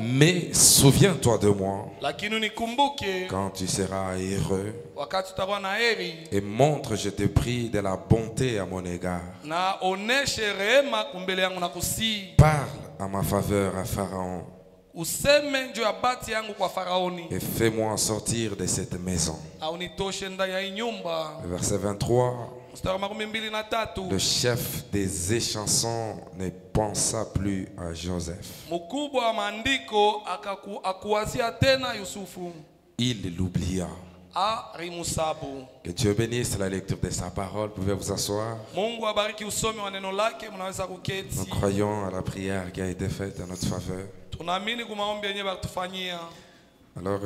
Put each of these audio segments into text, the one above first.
Mais souviens-toi de moi quand tu seras heureux et montre, je te prie, de la bonté à mon égard. Parle à ma faveur à Pharaon et fais-moi sortir de cette maison. Verset 23. Le chef des échansons ne pensa plus à Joseph. Il l'oublia. Que Dieu bénisse la lecture de sa parole. Vous pouvez vous asseoir. Nous croyons à la prière qui a été faite en notre faveur. Alors,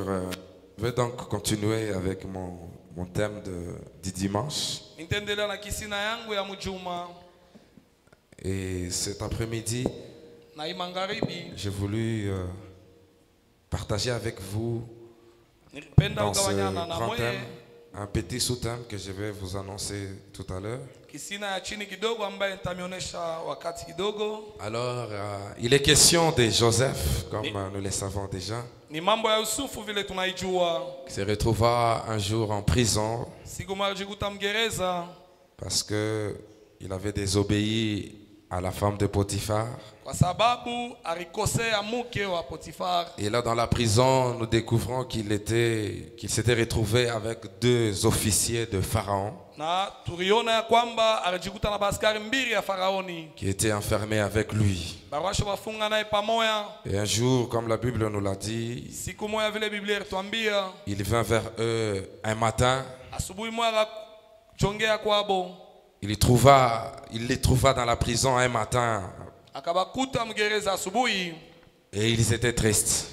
je vais donc continuer avec mon thème du dimanche. Et cet après-midi, j'ai voulu partager avec vous dans ce grand thème un petit sous-thème que je vais vous annoncer tout à l'heure. Alors, il est question de Joseph, comme nous le savons déjà, qui se retrouva un jour en prison parce qu'il avait désobéi à la femme de Potiphar. Et là, dans la prison, nous découvrons qu'il s'était retrouvé avec 2 officiers de Pharaon qui étaient enfermés avec lui. Et un jour, comme la Bible nous l'a dit, il vint vers eux un matin. Il les trouva dans la prison un matin. Et ils étaient tristes.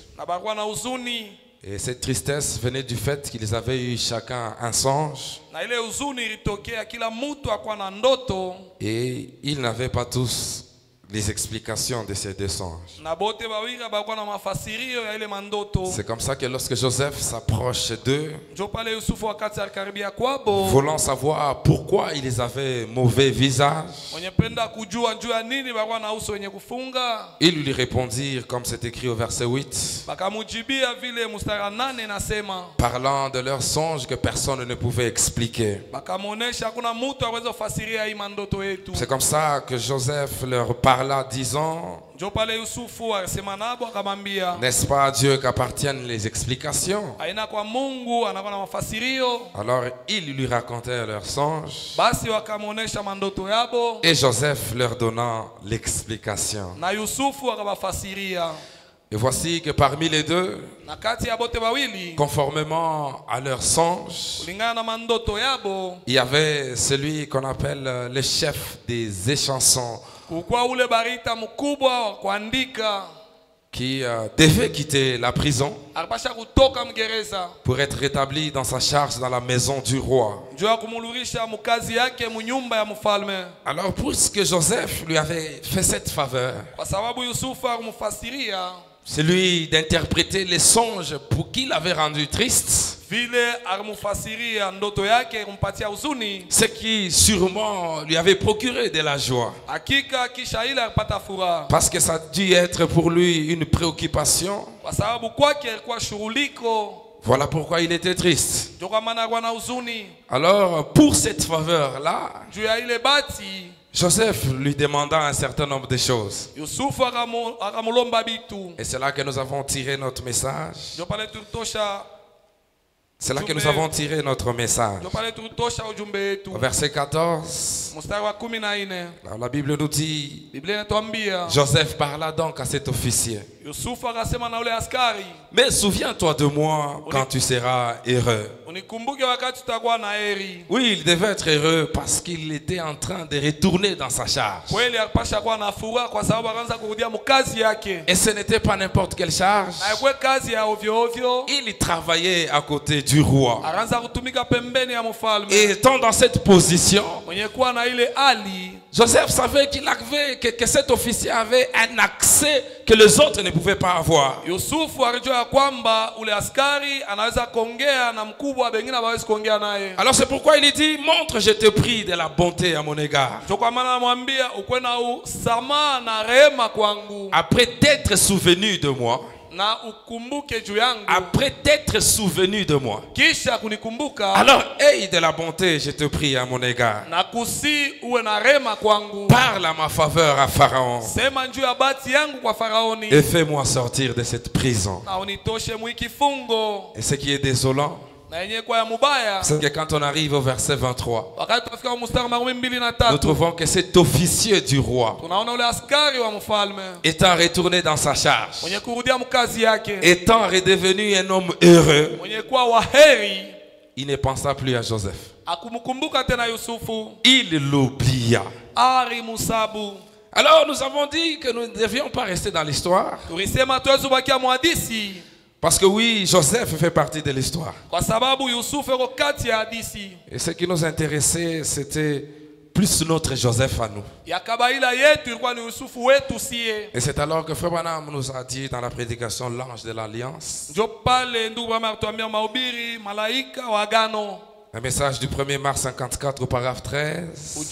Et cette tristesse venait du fait qu'ils avaient eu chacun un songe. Et ils n'avaient pas tous les explications de ces 2 songes. C'est comme ça que lorsque Joseph s'approche d'eux, voulant savoir pourquoi ils avaient mauvais visage, ils lui répondirent comme c'est écrit au verset 8, parlant de leurs songes que personne ne pouvait expliquer. C'est comme ça que Joseph leur parla disant, n'est-ce pas à Dieu qu'appartiennent les explications? Alors ils lui racontèrent leurs songes et Joseph leur donna l'explication. Et voici que parmi les 2, conformément à leurs songes, il y avait celui qu'on appelle le chef des échansons, qui devait quitter la prison pour être rétabli dans sa charge dans la maison du roi. Alors, puisque Joseph lui avait fait cette faveur, c'est lui d'interpréter les songes pour qui l'avait rendu triste, ce qui sûrement lui avait procuré de la joie, parce que ça a dû être pour lui une préoccupation. Voilà pourquoi il était triste. Alors, pour cette faveur-là, Joseph lui demanda un certain nombre de choses. Et c'est là que nous avons tiré notre message. C'est là que nous avons tiré notre message. Au verset 14, la Bible nous dit, Joseph parla donc à cet officier. Mais souviens-toi de moi quand tu seras heureux. Oui, il devait être heureux parce qu'il était en train de retourner dans sa charge. Et ce n'était pas n'importe quelle charge. Il travaillait à côté du roi. Et étant dans cette position, Joseph savait qu'il avait, que cet officier avait un accès que les autres ne pouvaient pas avoir. Yusufu alijua ya kwamba ule askari anaweza kuongea na mkubwa wengine hawawezi kuongea naye. Alors c'est pourquoi il dit, montre, je te prie, de la bonté à mon égard. Kwa maana anamwambia ukwe na usamaha na rehema kwangu. Après t'être souvenu de moi. Na ukumbuke juu yangu. Après t'être souvenu de moi. Kisha kunikumbuka. Alors aie de la bonté, je te prie, à mon égard. Na kusi uwe na rehema kwangu. Parle à ma faveur à Pharaon. Sema juu ya bahati yangu kwa Faraoni. Et fais-moi sortir de cette prison. Na unitoshe mwikifungo. Et ce qui est désolant, c'est que quand on arrive au verset 23, nous nous trouvons que cet officier du roi, étant retourné dans sa charge, étant redevenu un homme heureux, il ne pensa plus à Joseph. Il l'oublia. Alors nous avons dit que nous ne devions pas rester dans l'histoire. Parce que oui, Joseph fait partie de l'histoire. Et ce qui nous intéressait, c'était plus notre Joseph à nous. Et c'est alors que Frère Branham nous a dit dans la prédication l'ange de l'Alliance, un message du 1er mars 54 au paragraphe 13.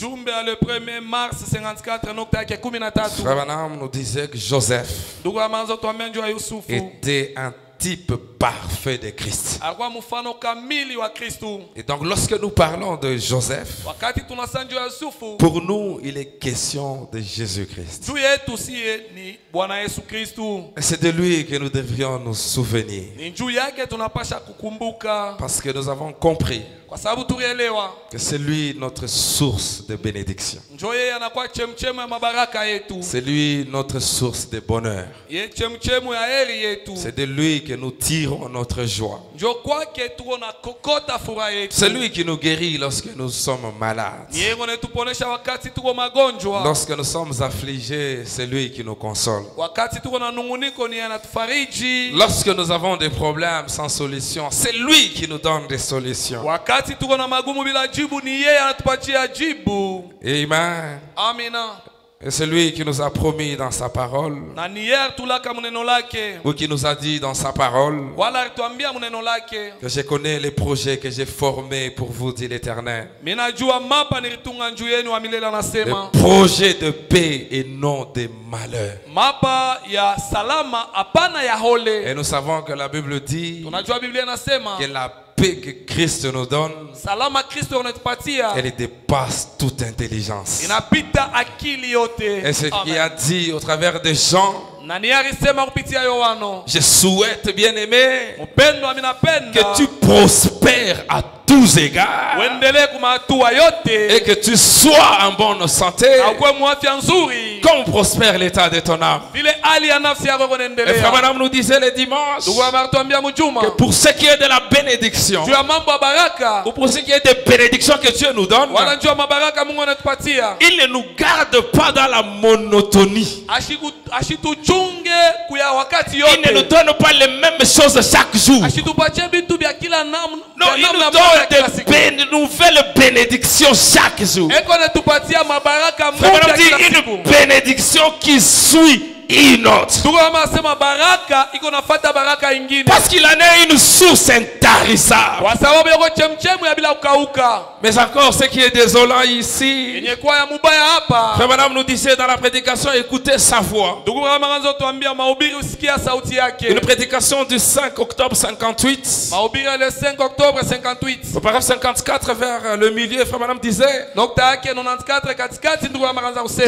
Frère Branham nous disait que Joseph était un type parfait de Christ. Et donc lorsque nous parlons de Joseph, pour nous il est question de Jésus-Christ. C'est de lui que nous devrions nous souvenir. Parce que nous avons compris que c'est lui notre source de bénédiction. C'est lui notre source de bonheur. C'est de lui que nous tirons notre joie. C'est lui qui nous guérit lorsque nous sommes malades. Lorsque nous sommes affligés, c'est lui qui nous console. Lorsque nous avons des problèmes sans solution, c'est lui qui nous donne des solutions. Amen. Et c'est lui qui nous a promis dans sa parole, ou qui nous a dit dans sa parole, que je connais les projets que j'ai formés pour vous, dit l'Éternel. Des projets de paix et non de malheur. Et nous savons que la Bible dit que la paix que Christ nous donne, elle dépasse toute intelligence. Et ce qu'il a dit au travers des gens, je souhaite, bien aimé, que tu prospères à tous égards et que tu sois en bonne santé comme prospère l'état de ton âme. Et Frère Branham nous disait le dimanche que pour ce qui est de la bénédiction, ou pour ce qui est des bénédictions que Dieu nous donne, il ne nous garde pas dans la monotonie. Il ne nous donne pas les mêmes choses chaque jour. Non, il nous donne de nouvelles bénédictions chaque jour. Frère dit une bénédiction qui suit une autre. Parce qu'il en a une source intarissable. Mais encore, ce qui est désolant ici, Frère Branham nous disait dans la prédication, écoutez sa voix. Une prédication du 5 octobre 58. Au paragraphe 54 vers le milieu, Frère Branham disait que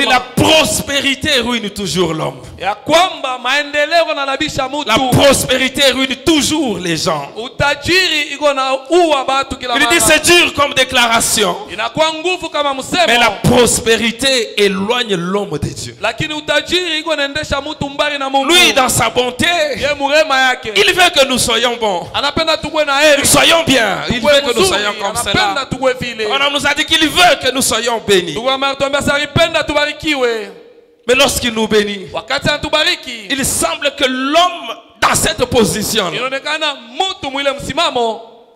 la prospérité ruine toujours l'homme. La prospérité ruine toujours les gens. Il dit c'est dur comme déclaration, mais la prospérité éloigne l'homme de Dieu. Lui dans sa bonté, il veut que nous soyons bons, nous soyons bien. Il veut que nous soyons comme cela. On nous a dit qu'il veut que nous soyons bénis. Mais lorsqu'il nous bénit, il semble que l'homme dans cette position,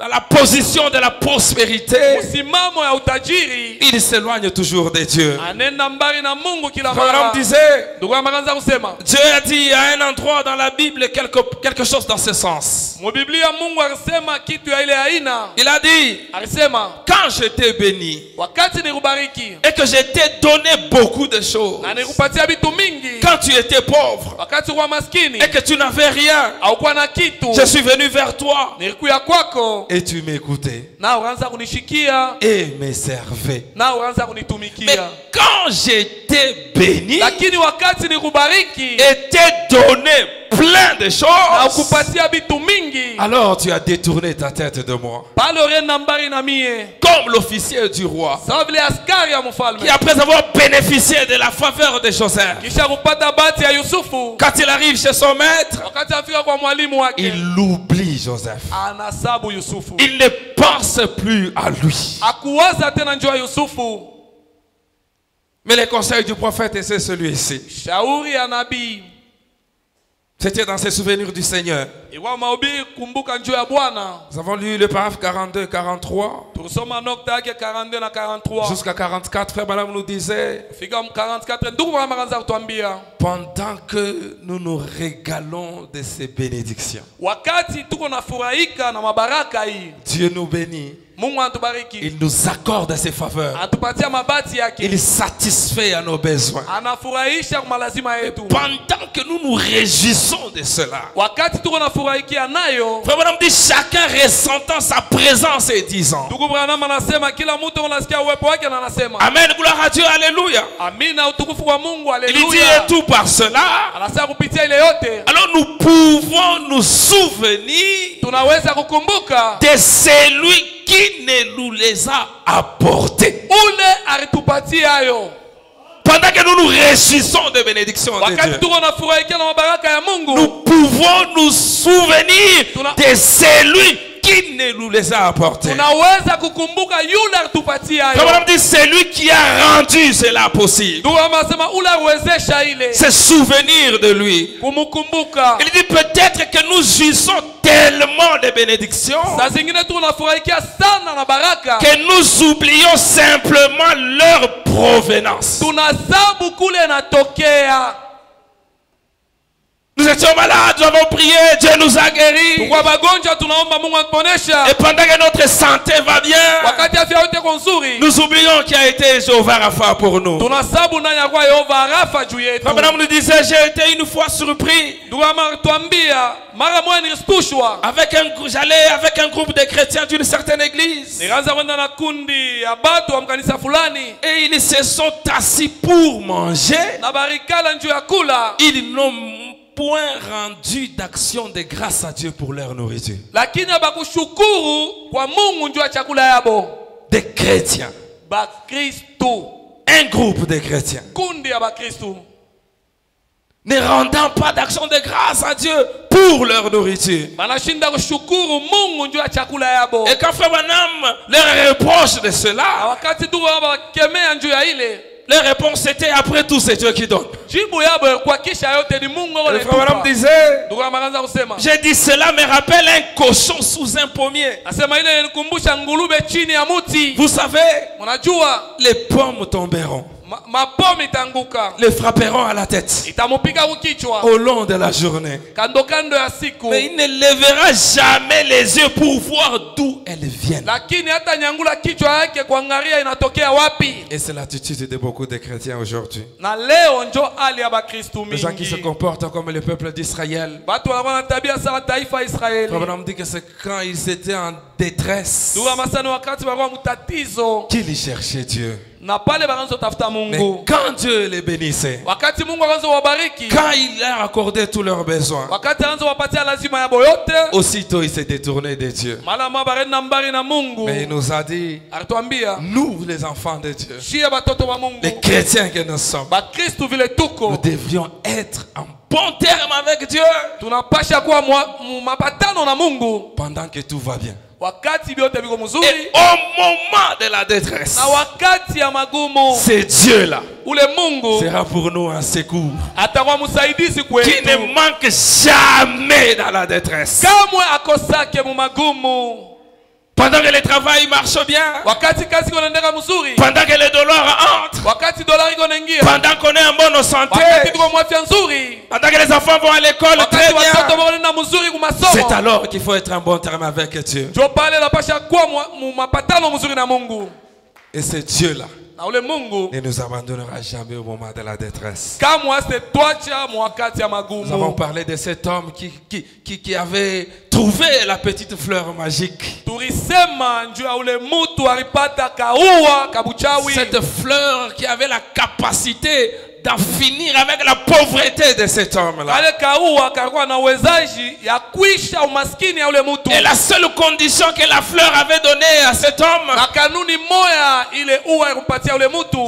dans la position de la prospérité, msimamo ya utajiri, il s'éloigne toujours de Dieu. anenda mbali na Mungu kila Abraham mara. disait, Ndugu anaanza kusema, Dieu a dit à un endroit dans la Bible quelque chose dans ce sens. mu Biblia Mungu alisema kitu ya ile aina. Il a dit, Alisema, quand je t'ai béni wakati nikubariki et que je t'ai donné beaucoup de choses, na nikupatia vitu mingi, quand tu étais pauvre wakati kwa maskini et que tu n'avais rien, au kwa na kitu, je suis venu vers toi nilikuja kwako et tu m'écoutais na uanza kunishikia et me servais. na uanza Mais kunitumikia. quand j'étais béni Lakini wakati nikubariki et t'ai donné plein de na choses, ukupatia vitu mingi, alors tu as détourné ta tête de moi. pale ulienda mbali na mie, Comme l'officier du roi, sawa vile askari ya mfalme qui après avoir bénéficié de la faveur de Joseph, kisha kupata bahati ya Yusufu, quand il arrive chez son maître, wakati afika kwa mwalimu wake il oublie Joseph. anasabu Yusufu, Il ne pense plus à lui. akuwaza tena njoo ya Yusufu. Mais le conseil du prophète, c'est celui-ci. Shauri ya nabii C'était dans ses souvenirs du Seigneur. iwa mahubiri kumbuka njoo ya Bwana. Nous avons lu le paragraphe 42, 43, Tulisoma nokta yake 42 na 43 jusqu'à 44. Frère Madame nous disait, fika 44. Ndugu mama kanza kutuambia, pendant que nous nous régalons de ces bénédictions, wakati tuko nafurahika na mabaraka hii, Dieu nous bénit. Mungu anatubariki, Il nous accorde ses faveurs. atupatia mabati yake, Il satisfait à nos besoins. anafurahisha kwa lazima yetu. Pendant que nous nous réjouissons de cela, Wakati tuko nafurahikia nayo, Frère Madame dit, chacun ressentant sa présence et disant, ndugu Branham anasema kila mtu anasikia uwepo wake na anasema Amen, gloire à Dieu, alléluia. amina, utukufu kwa Mungu, Il dit, et haleluya. tout par cela, Anasema kupitia ile yote alors nous pouvons nous souvenir tunaweza kukumbuka de celui qui ne nous les a apportés. ule alitupatia hayo. Pendant que nous nous réjouissons des bénédictions de Wakati Dieu, tuko nafurahikia na mabaraka ya Mungu, nous pouvons nous souvenir de celui qui ne nous les a apportés. tunaweza kukumbuka yule alitupatia Comme hayo. on dit, c'est lui qui a rendu cela possible. Ndugu anasema ule aliwezesha ile, Se souvenir de lui. kumkumbuka. Il dit peut-être que nous jouissons tellement de bénédictions Saa zingine tuko nafurahikia sana na baraka, que nous oublions simplement leur provenance. tunasabu kule natokea. Nous étions malades, nous avons prié, Dieu nous a guéris. Kwa magonjwa tunaomba Mungu atuponesha. Et pendant que notre santé va bien, Wakati afya yote kwa nzuri, nous oublions qu'il a été Jéhovah Rapha pour nous. tunasabu ndani ya kwa Yehova Rafa juu yetu. Madame nous disait, j'ai été une fois surpris. Ndugu tuambia mara moja nilistushwa, J'allais avec un groupe de chrétiens d'une certaine église. nikaanza kwenda na kundi ya batu wa mkanisa fulani, Et ils se sont assis pour manger. na barikala njuu ya kula, Ils n'ont point rendu d'action de grâce à Dieu pour leur nourriture. lakini abakushukuru kwa Mungu njuu ya chakula yabo. Des chrétiens. Bakristu, Un groupe de chrétiens. kundi ya Bakristu Ne rendant pas d'action de grâce à Dieu pour leur nourriture. banashinda kushukuru Mungu njuu ya chakula yabo. Et quand Frère Branham leur reproche de Na cela, wakati tu wakemea njuu ya ile, leur réponse était après tout c'est Dieu qui donne. jibu yabo ilikuwa kisha yote ni Mungu Le Frère Branham anayetupa. disait, Ndugu anaanza kusema, j'ai dit cela me rappelle un cochon sous un pommier. asema ile ilikumbusha ngulube chini ya muti. Vous savez, Unajua les pommes tomberont, mapomi itanguka, les frapperont à la tête itamupiga kukichwa au long de la journée. kando kando ya siku, Mais il ne lèvera jamais les yeux pour voir d'où elles viennent. lakini hata nyangula kichwa yake kuangalia inatokea wapi. Et c'est l'attitude de beaucoup de chrétiens aujourd'hui. Na leo njo hali ya Bakristu Les gens qui se mingi, comportent comme le peuple d'Israël. watu wanakuwa na tabia sawa taifa ya Israeli. Abraham dit que c'est quand ils étaient en détresse Ndugu amasani, wakati walikuwa mtatizo qu'ils cherchaient Dieu. na pale wakaanza tafuta Mais Mungu, quand Dieu les bénissait, wakati Mungu akaanza wabariki, quand il leur accordait tous leurs besoins, wakati anaanza wapatia lazima yabo yote, aussitôt ils se détournaient de Dieu. mara mabarenda mbali na Mungu. Mais il nous a dit, Alituambia nous les enfants de Dieu, shie batoto wa Mungu, les chrétiens que nous sommes, Bakristu vile nous tuko, devrions être en bon terme avec Dieu tunapasha kuwa mapatano na Mungu pendant que tout va bien. wakati vyote viko mzuri, Et au moment de la détresse, na wakati ya magumu c'est Dieu-là ule Mungu sera pour nous un secours atakuwa msaidizi qui kwetu, ne manque jamais dans la détresse. kamwe akosake mu magumu. Pendant que le travail marche bien. Wakati kazi inaendelea mzuri. Pendant que le dollar entre. Wakati dolari inaingia. Pendant qu'on est en bonne santé. Wakati tuko mwafya nzuri. Pendant que les enfants vont à l'école très bien. Watoto wanaenda mzuri kwa masomo. C'est alors qu'il faut être en bon terme avec Dieu. Jo pale napasha kuwa mapatano mzuri na Mungu. Et ce Dieu là. Na ule Mungu ne nous abandonnera jamais au moment de la détresse. Kamwa sitwacha mwakati ya magumu. Nous avons parlé de cet homme qui avait trouvé la petite fleur magique. Tulisema njoo ya ule mtu alipata kaua kabuchawi. Cette fleur qui avait la capacité d'en finir avec la pauvreté de cet homme-là. Et la seule condition que la fleur avait donnée à cet homme,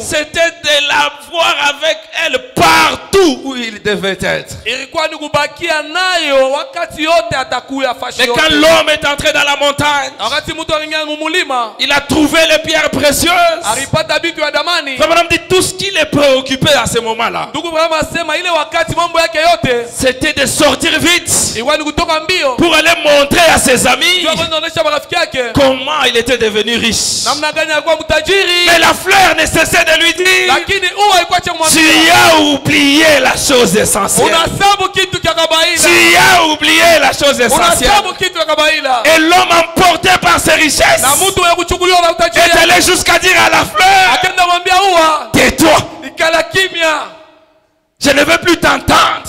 c'était de la voir avec elle partout où il devait être. Et quand l'homme est entré dans la montagne, il a trouvé les pierres précieuses. Vraiment dit tout ce qui les préoccupait à ce moment-là, c'était de sortir vite pour aller montrer à ses amis comment il était devenu riche. Mais la fleur ne cessait de lui dire: tu as oublié la chose essentielle. Tu as oublié la chose essentielle. Et l'homme emporté par ses richesses est allé jusqu'à dire à la fleur: tais-toi. Je ne veux plus t'entendre.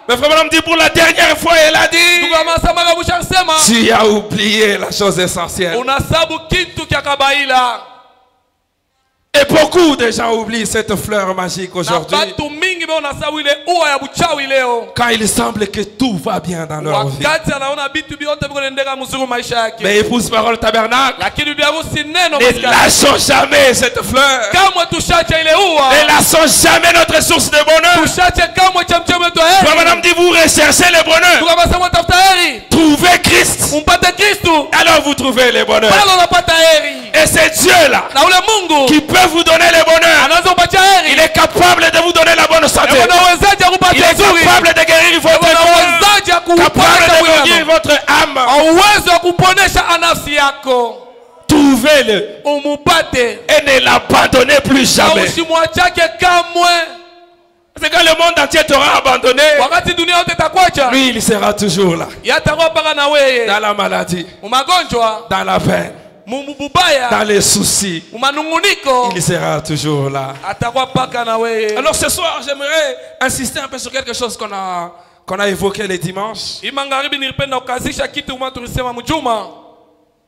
Mais frère me dit pour la dernière fois, elle a dit: tu as oublié la chose essentielle. Et beaucoup de gens oublient cette fleur magique aujourd'hui. Quand il semble que tout va bien dans leur vie. Mais épouse Parole Tabernacle, ne lâchons jamais cette fleur. Ne lâchons jamais notre source de bonheur. Madame dit: vous recherchez le bonheur. Trouvez Christ. Alors vous trouvez le bonheur. Et c'est Dieu là qui peut vous donner le bonheur. Il est capable de vous donner la bonne santé. Il est capable de guérir votre corps, capable de guérir votre âme. Trouvez-le et ne l'abandonnez plus jamais. C'est quand le monde entier t'aura abandonné, lui il sera toujours là. Dans la maladie, dans la peine, dans les soucis, il sera toujours là. Alors ce soir, j'aimerais insister un peu sur quelque chose qu'on a évoqué les dimanches.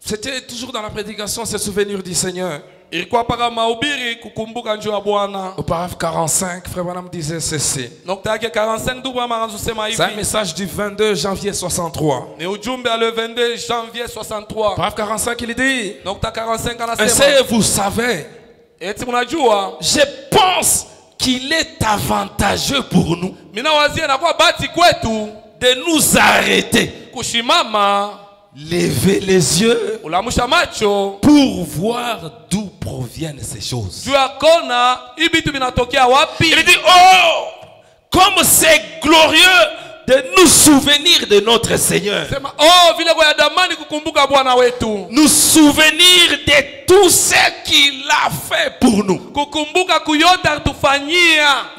C'était toujours dans la prédication, ce souvenir du Seigneur. Au paragraphe 45, Frère Branham disait ceci. C'est un message du 22 janvier 63. Paragraphe 45, il dit: ainsi vous savez, je pense qu'il est avantageux pour nous de nous arrêter, lever les yeux pour voir d'où proviennent ces choses. Il dit: oh, comme c'est glorieux de nous souvenir de notre Seigneur. Nous souvenir de tout ce qu'il a fait pour nous.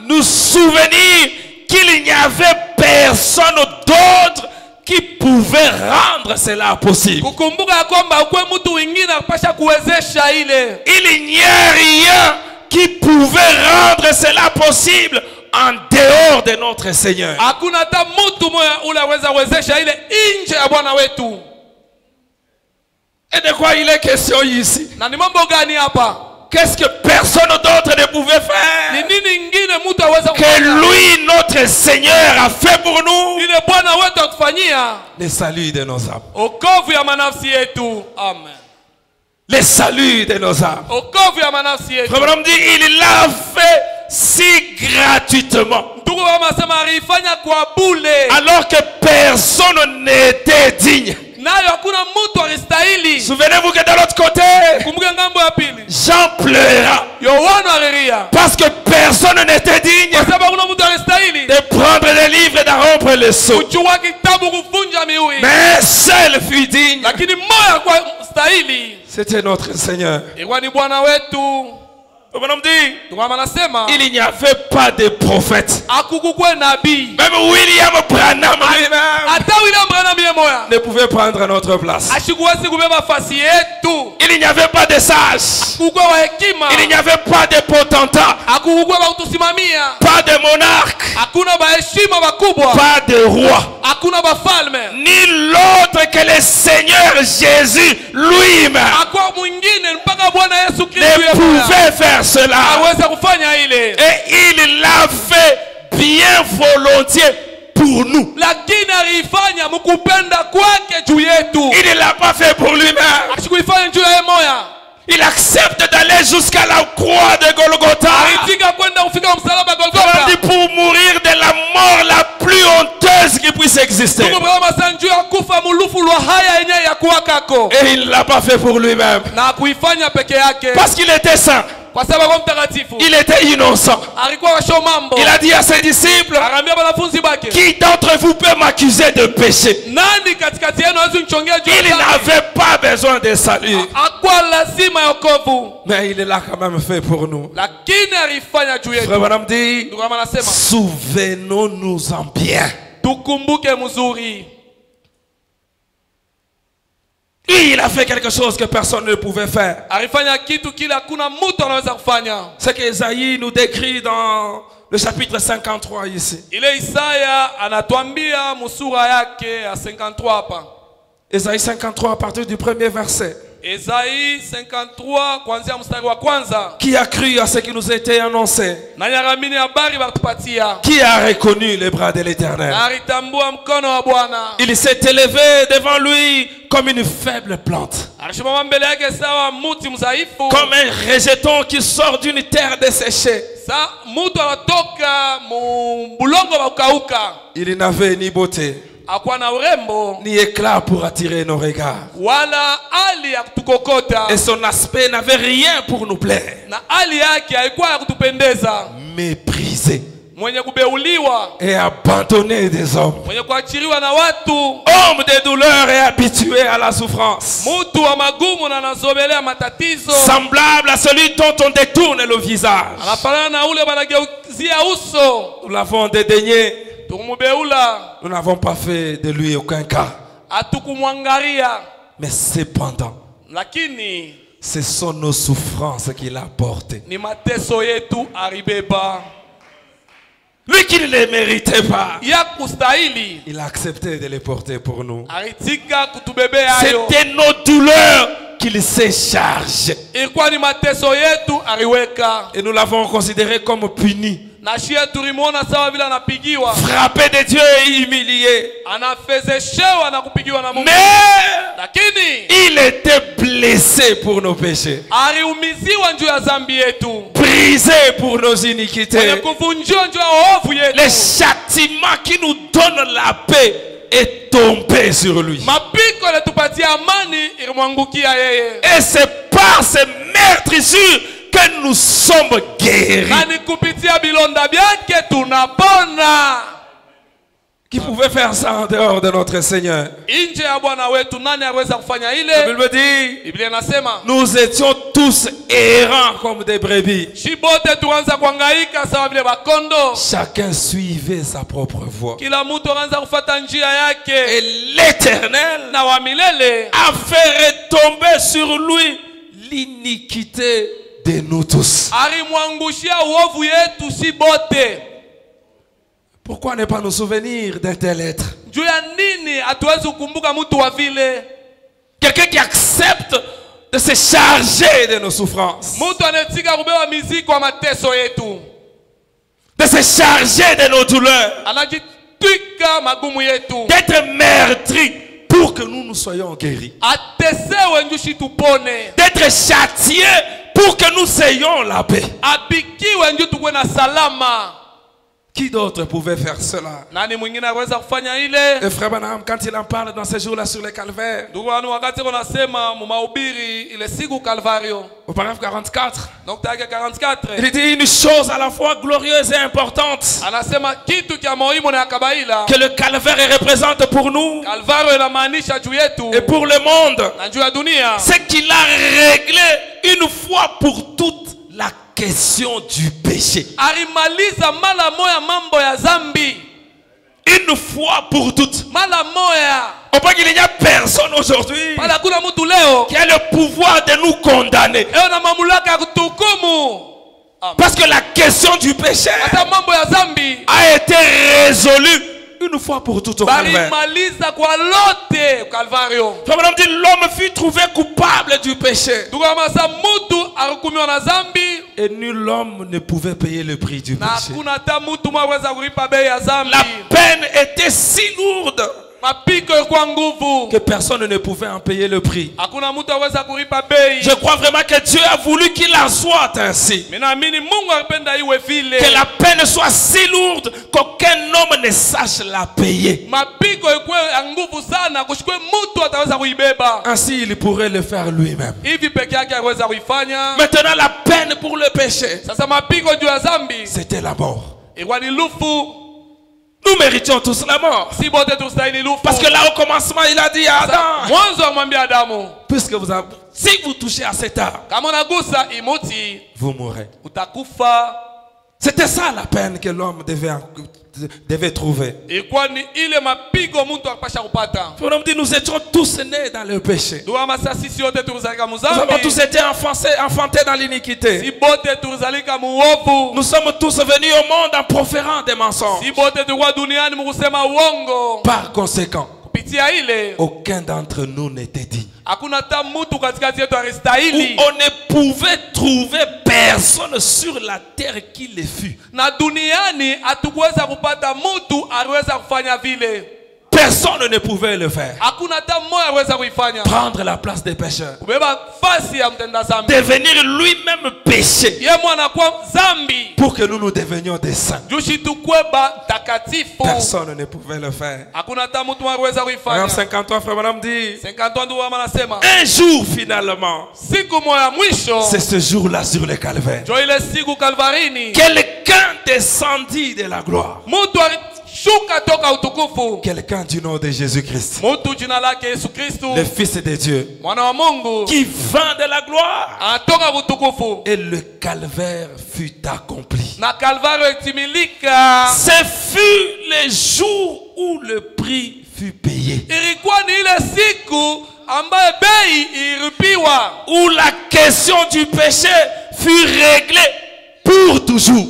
Nous souvenir qu'il n'y avait personne d'autre qui pouvait rendre cela possible. Il n'y a rien qui pouvait rendre cela possible en dehors de notre Seigneur. Et de quoi il est question ici? Qu'est-ce que personne d'autre ne pouvait faire que lui, notre Seigneur, a fait pour nous? Le salut de nos âmes. Amen. Le salut de nos âmes. Frère dit: il l'a fait si gratuitement, alors que personne n'était digne. Souvenez-vous que de l'autre côté, Jean pleura parce que personne n'était digne de prendre les livres et d'en rompre les seaux. Mais seul fut digne. lakini mmoja kwa stahili. C'était notre Seigneur. Ilikuwa ni Bwana wetu. Il n'y avait pas de prophète. Même William Branham ne pouvait prendre notre place. Il n'y avait pas de sages. Il n'y avait pas de potentats. Pas de monarques. Pas de rois. Ni l'autre que le Seigneur Jésus lui-même ne pouvait faire cela. Et il l'a fait bien volontiers pour nous. Il ne l'a pas fait pour lui-même. Il accepte d'aller jusqu'à la croix de Golgotha pour mourir de la mort la plus honteuse qui puisse exister. Et il ne l'a pas fait pour lui-même. Parce qu'il était saint. Il était innocent. Il a dit à ses disciples, qui d'entre vous peut m'accuser de péché? Il n'avait pas besoin de salut. Mais il l'a quand même fait pour nous. Frère Branham dit, souvenons-nous-en bien. Il a fait quelque chose que personne ne pouvait faire. C'est qu'Ésaïe nous décrit dans le chapitre 53 ici. Ésaïe 53 à partir du premier verset. Esaïe 53 kuanzia mstari wa kwanza. Qui a cru à ce qui nous a été annoncé? Qui a reconnu les bras de l'Éternel? Il s'est élevé devant lui comme une faible plante, comme un rejeton qui sort d'une terre desséchée. Il n'avait ni beauté ni éclat pour attirer nos regards. Et son aspect n'avait rien pour nous plaire. Méprisé et abandonné des hommes, homme de douleur et habitué à la souffrance, semblable à celui dont on détourne le visage. Nous l'avons dédaigné. Nous n'avons pas fait de lui aucun cas. Mais cependant, ce sont nos souffrances qu'il a portées. Lui qui ne les méritait pas, il a accepté de les porter pour nous. C'était nos douleurs qu'il s'est chargé. Et nous l'avons considéré comme puni, frappé de Dieu et humilié. Mais il était blessé pour nos péchés, brisé pour nos iniquités. Le châtiment qui nous donne la paix est tombé sur lui. Et c'est par ces meurtrissures que nous sommes guéris. Qui pouvait faire ça en dehors de notre Seigneur? La Bible dit, nous étions tous errants comme des brebis. Chacun suivait sa propre voie. Et l'Éternel a fait retomber sur lui l'iniquité de nous tous. Pourquoi ne pas nous souvenir d'un tel être? Quelqu'un qui accepte de se charger de nos souffrances, de se charger de nos douleurs, d'être meurtri pour que nous soyons guéris, d'être châtié pour que nous ayons la paix. Qui d'autre pouvait faire cela? Nani mwingine anaweza kufanya ile? Et frère Branham, quand il en parle dans ces jours-là sur le calvaire, Ndugu wangu, wakati kunasema mu mahubiri ile siku Calvario, au paragraphe 44, nukta yake 44, il dit une chose à la fois glorieuse et importante anasema kitu kia muhimu na kabaila, que le calvaire représente pour nous Calvario inamaanisha juu yetu et pour le monde, na juu ya dunia. c'est qu'il a réglé une fois pour toutes la question du péché. Alimaliza mala moya mambo ya zambi. Une fois pour toutes. Mala moya. On peut qu'il n'y a personne aujourd'hui Pala kuna mtu leo qui a le pouvoir de nous condamner. Eo na mamlaka kutukumu. Parce que la question du péché ata mambo ya zambi a été résolue une fois pour toutes au calvaire. Balimaliza kwa lote Calvario. Comme dit, l'homme fut trouvé coupable du péché. Tukamasa mtu ahukumiwa na zambi. Et nul homme ne pouvait payer le prix du péché. La peine était si lourde que personne ne pouvait en payer le prix. Je crois vraiment que Dieu a voulu qu'il en soit ainsi. Que la peine soit si lourde qu'aucun homme ne sache la payer. Ainsi il pourrait le faire lui-même. Maintenant la peine pour le péché, c'était la mort. Nous méritions tous la mort. Parce que là au commencement il a dit à Adam, puisque si vous touchez à cet arbre, vous mourrez. C'était ça la peine que l'homme devait trouver. Nous étions tous nés dans le péché. Nous avons tous été enfantés dans l'iniquité. Nous sommes tous venus au monde en proférant des mensonges. Par conséquent, aucun d'entre nous n'était digne. Où on ne pouvait trouver personne sur la terre qui le fût. Personne ne pouvait le faire. Prendre la place des pécheurs. Devenir lui-même péché. Pour que nous nous devenions des saints. Personne ne pouvait le faire. Madame 53, frère Madame dit, un jour finalement, c'est ce jour-là sur le calvaire, quelqu'un descendit de la gloire. Quelqu'un du nom de Jésus-Christ, le Fils de Dieu, qui vint de la gloire, et le calvaire fut accompli. Ce fut le jour où le prix fut payé, où la question du péché fut réglée pour toujours.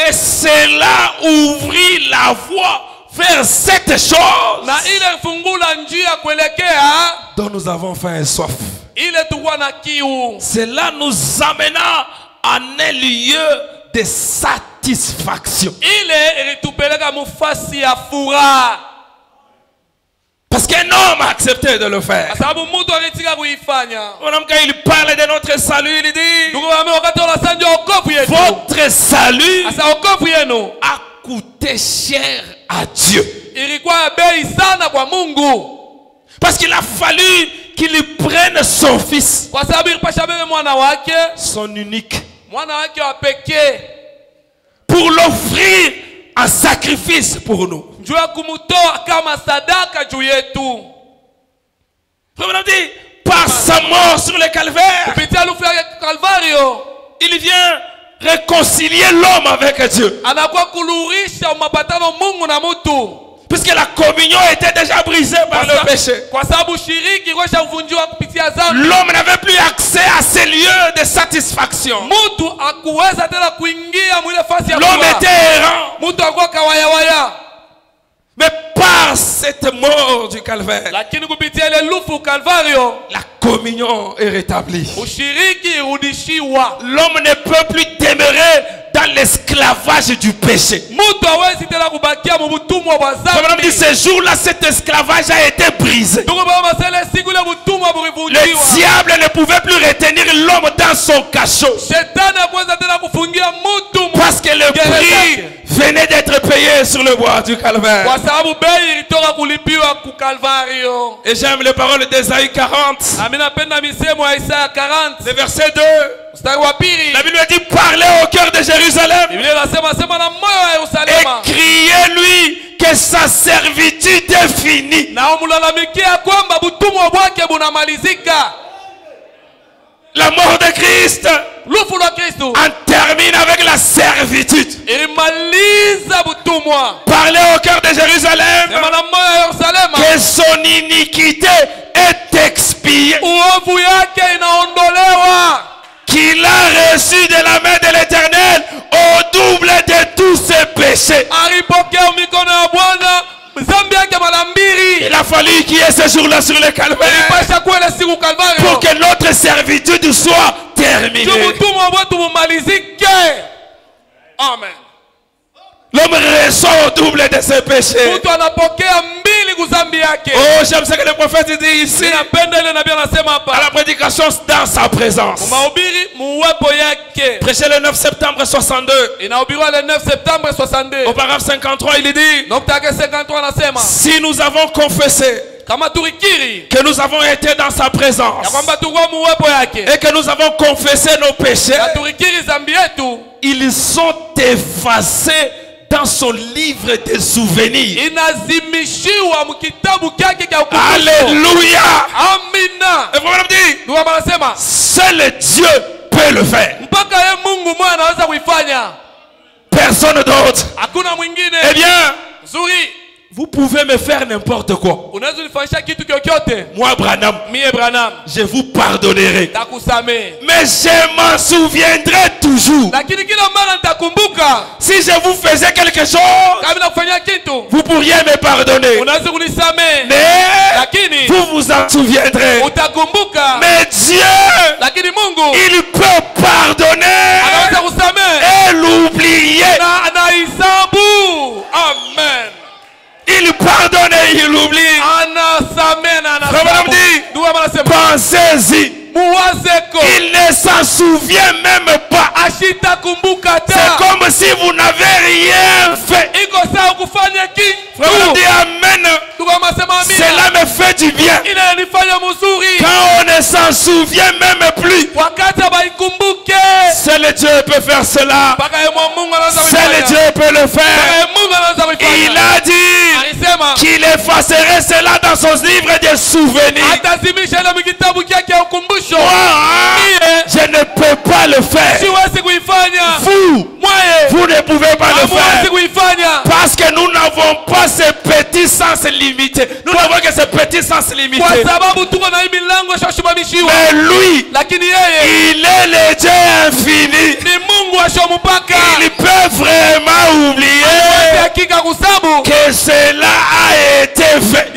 Et cela ouvrit la voie vers cette chose dont nous avons faim et soif. Cela nous amena à un lieu de satisfaction. Parce qu'un homme a accepté de le faire. Quand il parle de notre salut, il dit, votre salut a coûté cher à Dieu. Parce qu'il a fallu qu'il prenne son fils, son unique, pour l'offrir en sacrifice pour nous. Par sa mort sur le calvaire, il vient réconcilier l'homme avec Dieu. Puisque la communion était déjà brisée par le péché. L'homme n'avait plus accès à ces lieux de satisfaction. L'homme était errant. Mais par cette mort du calvaire, la communion est rétablie. L'homme ne peut plus demeurer dans l'esclavage du péché. Ce jour-là, cet esclavage a été brisé. Le diable ne pouvait plus retenir l'homme dans son cachot. le prix venait d'être payé sur le bois du Calvaire. Et j'aime les paroles d'Ésaïe 40. Le verset 2. La Bible dit: parlez au cœur de Jérusalem et criez-lui que sa servitude est finie. La mort de Christ en termine avec la servitude. Parlez au cœur de Jérusalem que son iniquité est expiée, qu'il a reçu de la main de l'Éternel au double de tous ses péchés. Il a fallu qu'il y ait ce jour-là sur le Calvaire pour que notre servitude soit terminée. Amen. L'homme reçoit au double de ses péchés. Oh, j'aime ce que le prophète dit ici. À la prédication dans sa présence. Prêché le 9 septembre 62. Au paragraphe 53, il dit: si nous avons confessé que nous avons été dans sa présence et que nous avons confessé nos péchés, ils sont effacés dans son livre des souvenirs. Alléluia. Amina. Et vous me dites, seul Dieu peut le faire. Personne d'autre. Eh bien, vous pouvez me faire n'importe quoi. Moi, Branham, je vous pardonnerai. Mais je m'en souviendrai toujours. Si je vous faisais quelque chose, vous pourriez me pardonner. Mais vous vous en souviendrez. Mais Dieu, il peut pardonner et l'oublier. Amen. Il pardonne et il oublie. Frère dit, pensez-y. Il ne s'en souvient même pas. C'est comme si vous n'avez rien fait. Frère dit amen. Cela me fait du bien. Quand on ne s'en souvient même plus. Seul Dieu peut faire cela. Seul Dieu peut le faire. Il a dit qu'il effacerait cela dans son livre de souvenirs. Moi, je ne peux pas le faire. Vous ne pouvez pas le faire. Parce que nous n'avons pas ce petit sens limité. Nous n'avons que ce petit sens limité. Mais lui, il est le Dieu infini. Il peut vraiment oublier que cela a été fait.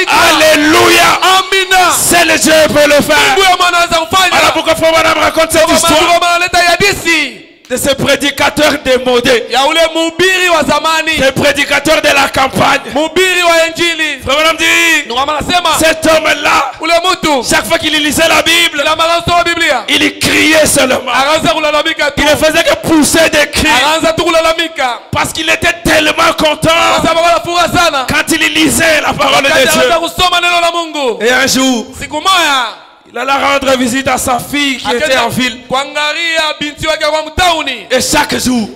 Alléluia. C'est le Dieu peut le faire. Alors pourquoi faut madame raconte cette histoire de ce prédicateur démodé, ce prédicateur de la campagne. Frère madame dit, cet homme-là, chaque fois qu'il lisait la Bible, il criait seulement. Il ne faisait que pousser des cris parce qu'il était tellement content quand il lisait la parole de Dieu. Et un jour, il alla rendre visite à sa fille qui était en ville. Et chaque jour,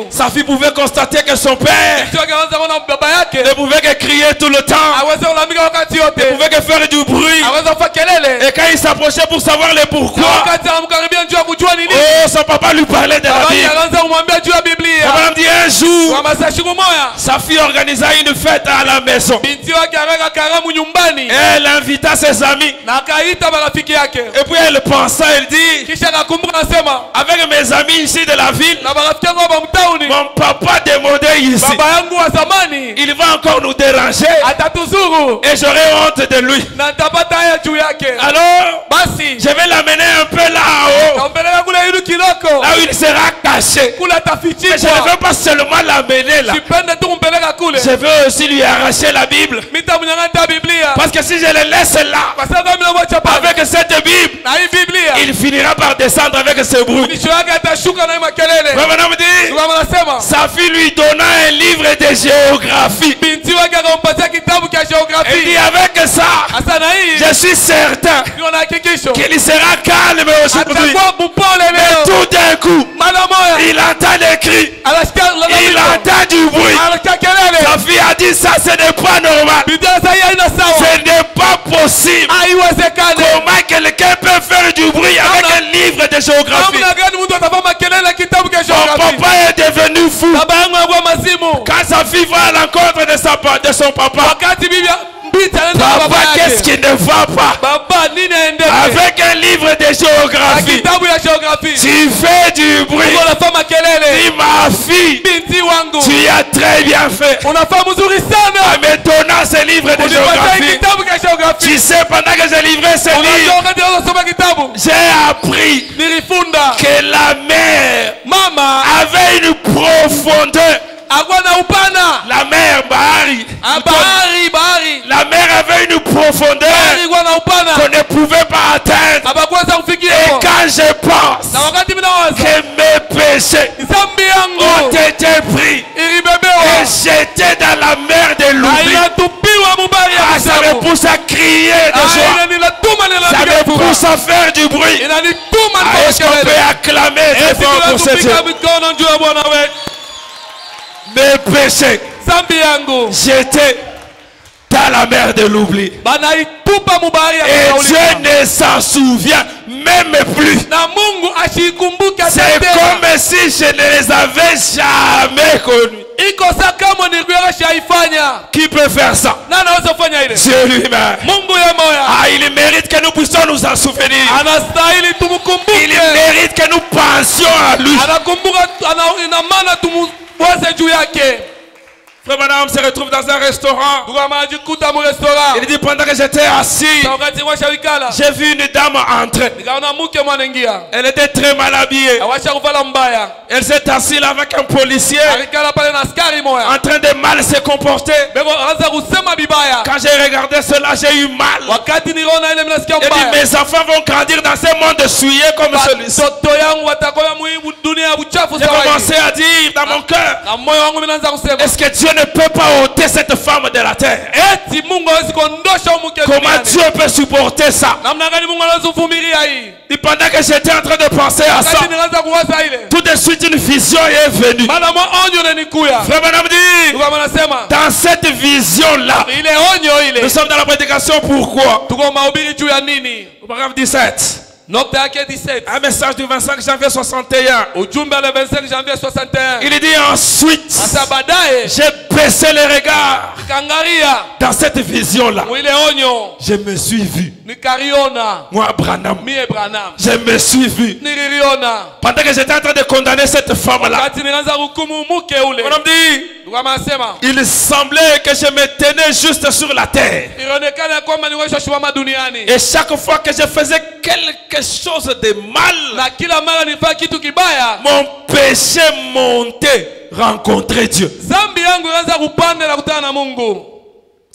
sa fille pouvait constater que son père ne pouvait que crier tout le temps. Ne pouvait que faire du bruit. Et quand il s'approchait pour savoir le pourquoi, oh, son papa lui parlait de la Bible. On dit un jour, sa fille organisa une fête à la maison. Elle invita ses amis. Et puis elle pensa, elle dit, avec mes amis ici de la ville, mon papa démodé ici, il va encore nous déranger et j'aurai honte de lui. Alors, je vais l'amener un peu là-haut, là où il sera caché. Mais je ne veux pas seulement l'amener là. kule. Je veux aussi lui arracher la Bible. Mitamunyang'anya Biblia. Parce que si je le laisse là, Kwa sababu ninamwacha pale. avec cette Bible, Na hii Biblia. il finira par descendre avec ce bruit. Mwisho wake atashuka na hii makelele. Vraiment me dit, Ndugu anasema. sa fille lui donna un livre de géographie. Binti wake akampatia kitabu cha Elle dit geografia. avec ça, Hasa na hii. je suis certain Ndio na hakikisho. qu'il sera calme aujourd'hui. Atakuwa mpole Mais leo. tout d'un coup, Mara moja. il entend des cris, Anasikia il entend du bruit. anasikia kelele. Sa fille a dit ça, ce n'est pas normal. Binti sasa hii haina sawa. Ce n'est pas possible. Haiwezekani. Comment quelqu'un peut faire du bruit avec un livre de géographie? Namna gani mtu atafanya kelele kitabu cha Mon geografia? papa est devenu fou. Baba yangu anakuwa mazimu. Quand sa fille va à l'encontre de son papa, Wakati bibi binti anaenda kwa papa, baba qu'est-ce yake. qui ne va pas? Baba nini aende? Avec un livre de géographie, Kitabu ya geografia. tu fais du bruit. Uko unafanya kelele. Dis ma fille, Binti wangu. tu as très bien fait. Unafanya mzuri sana. En me donnant ce livre de Unipatie géographie. kitabu cha geografia. Tu sais, pendant que j'ai livré ce Unajua livre, wakati unasoma kitabu. j'ai appris Nilifunda. que la mer Mama avait une profondeur. akuwa na upana. La mer Bahari. Bahari. La mer avait une profondeur Bahari kuwa na upana. qu'on ne pouvait pas atteindre. Hapakuweza kufikia. Et quand je pense Na wakati mimi nawaza. que mes péchés Dhambi ont yangu été pris ilibebewa. et jetés dans la mer de l'oubli, Inatupiwa mubari ya ça me kusabu. pousse à crier de joie. Inanituma Ça me ninapiga furaha. pousse à faire du bruit. Inanituma Ah, est-ce qu'on ninapiga peut kelele. acclamer très Eti fort bila pour ce Dieu? kupiga mikono juu ya Bwana wetu. Mes péchés Dhambi yangu jetés dans la mer de l'oubli. banaitupa mubari ya Et kusaulika. Dieu ne s'en souvient même plus. Na Mungu ashikumbuka C'est tena. comme si je ne les avais jamais connus. Iko saa kama nilikuwa shaifanya. Qui peut faire ça? Na anaweza kufanya ile. Dieu lui-même. Mungu ya moya. Ah, il mérite que nous puissions nous en souvenir. Anastahili Il tumkumbuke. mérite que nous pensions à lui. Anakumbuka ina maana tumweze juu yake. Frère Madame se retrouve dans un restaurant. Ndugu amajikuta mu restaurant. Il dit pendant que j'étais assis, Wakati washawikala. j'ai vu une dame entrer. Nikaona mke mwanaingia. Elle était très mal habillée. Awasha kuvala mbaya. Elle s'est assise là avec un policier Alikala pale na askari moya. en train de mal se comporter. Bego anza kusema bibaya. Quand j'ai regardé cela, j'ai eu mal. Wakati niliona ile mnasikia Elle dit, mbaya. mes enfants vont grandir dans ce monde souillé comme celui-ci. Watoto yangu watakoya muhimu dunia ya uchafu J'ai sawa hivi. commencé à dire dans mon cœur, Na moyo wangu mimi naanza kusema. est-ce que Dieu ne peut pas ôter cette femme de la terre? Eti Mungu hawezi kuondosha mke Comment duniani. Dieu peut supporter ça? Namna gani Mungu anaweza kuvumilia hii? Et pendant que j'étais en train de penser à ça, Wakati nilianza kuwaza ile. tout de suite une vision est venue. Mara mo onyo inanikuya. Frère Madame dit, Ndugu anasema dans cette vision-là, ile onyo ile. nous sommes dans la prédication. Pourquoi? Tuko mahubiri juu ya nini? Au paragraphe 17. Nokta yake 17. Un message du 25 janvier 61. Ujumbe le 25 janvier 61. Il dit ensuite, Sasa baadaye j'ai baissé les regards nikaangalia dans cette vision-là. mwile onyo Je me suis vu. nikariona Moi, Branham. mie Branham Je me suis vu. nililiona Pendant que j'étais en train de condamner cette femme-là. wakati nilianza hukumu mke ule. Mon homme dit, Ndugu anasema il semblait que je me tenais juste sur la terre. ilionekana kwamba niwesha shimama duniani. Et chaque fois que je faisais quelque chose de mal, Na kila mara nilifanya kitu kibaya, mon péché montait rencontrer Dieu. dhambi yangu ilianza kupanda na kutana na Mungu.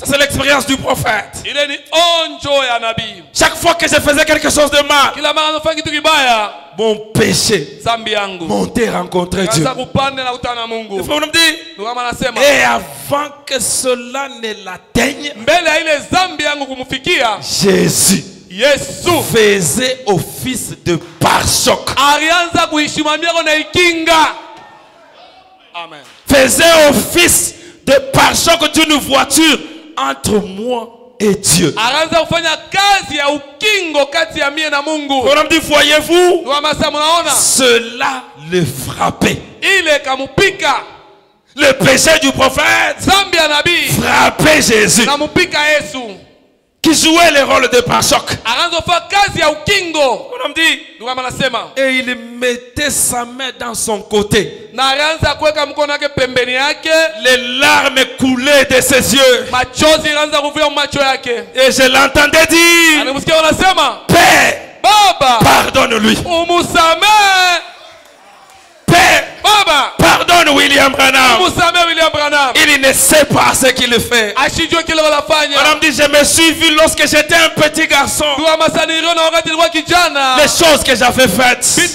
Ça, c'est l'expérience du prophète. Ile ni onjo ya nabii. Chaque fois que je faisais quelque chose de mal, Kila mara nilifanya kitu kibaya, mon péché dhambi yangu montait rencontrer Dieu. ilianza kupanda na kutana na Mungu. Le frère me dit, Ndugu anasema et avant que cela ne l'atteigne, mbele ya ile dhambi yangu kumfikia, Jésus Yesu faisait office de pare-choc. alianza kuishimamia na ikinga. Amen. Faisait office de pare-choc d'une voiture entre moi et Dieu. Alianza kufanya kazi ya ukingo kati ya mie na Mungu. On me dit, voyez-vous, Ndugu anasema mnaona? cela le frappait. Ile kamupika. Le péché du prophète Dhambi ya nabii frappait Jésus, namupika Yesu. qui jouait le rôle de pare-choc. Alianza kufanya kazi ya ukingo. On me dit, Ndugu anasema et il mettait sa main dans son côté. na alianza kuweka mkono wake pembeni yake, Les larmes coulaient de ses yeux. machozi ilianza kuvuja macho yake. Et je l'entendais dire, Anamsikia wanasema, Père, Baba pardonne-lui. umusamehe, Père, Baba pardonne-lui. Pardonne William Branham. Il ne sait pas ce qu'il fait. Madame dit, je me suis vu lorsque j'étais un petit garçon. Les choses que j'avais faites. Et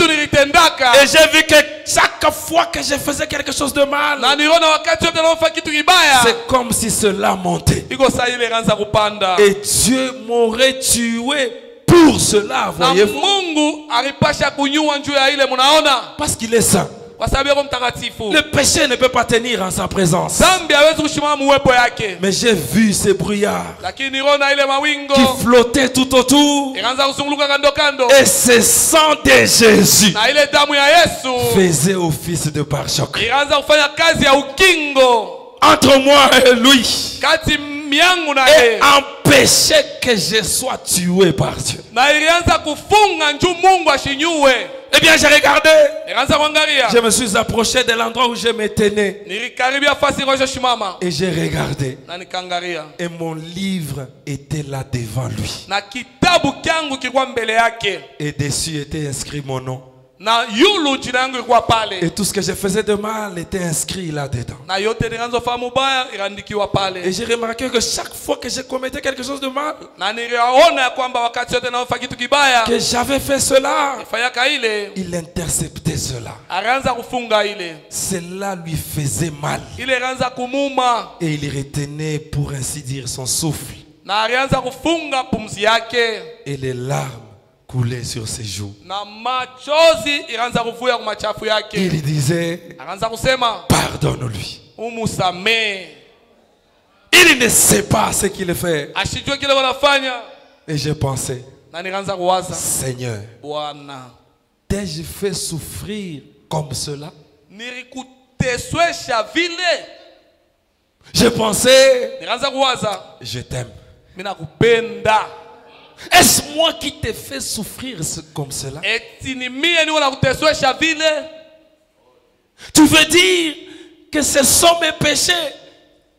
j'ai vu que chaque fois que je faisais quelque chose de mal, c'est comme si cela montait. Et Dieu m'aurait tué pour cela, voyez-vous. Parce qu'il est saint. Le péché ne peut pas tenir en sa présence. Mais j'ai vu ces brouillards qui flottaient tout autour. Et ce sang de Jésus faisait office de pare-choc entre moi et lui, et empêchait que je sois tué par Dieu. Eh bien, j'ai regardé. Je me suis approché de l'endroit où je me tenais. Et j'ai regardé. Et mon livre était là devant lui. Et dessus était inscrit mon nom. Et tout ce que je faisais de mal était inscrit là-dedans. Et j'ai remarqué que chaque fois que je commettais quelque chose de mal, que j'avais fait cela, il interceptait cela. Cela lui faisait mal. Et il retenait, pour ainsi dire, son souffle. Et les larmes coulait sur ses joues. Il disait, pardonne-lui. Il ne sait pas ce qu'il fait. Et j'ai pensé, Seigneur, t'ai-je fait souffrir comme cela? J'ai pensé, je t'aime. Est-ce moi qui t'ai fait souffrir comme cela? Tu veux dire que ce sont mes péchés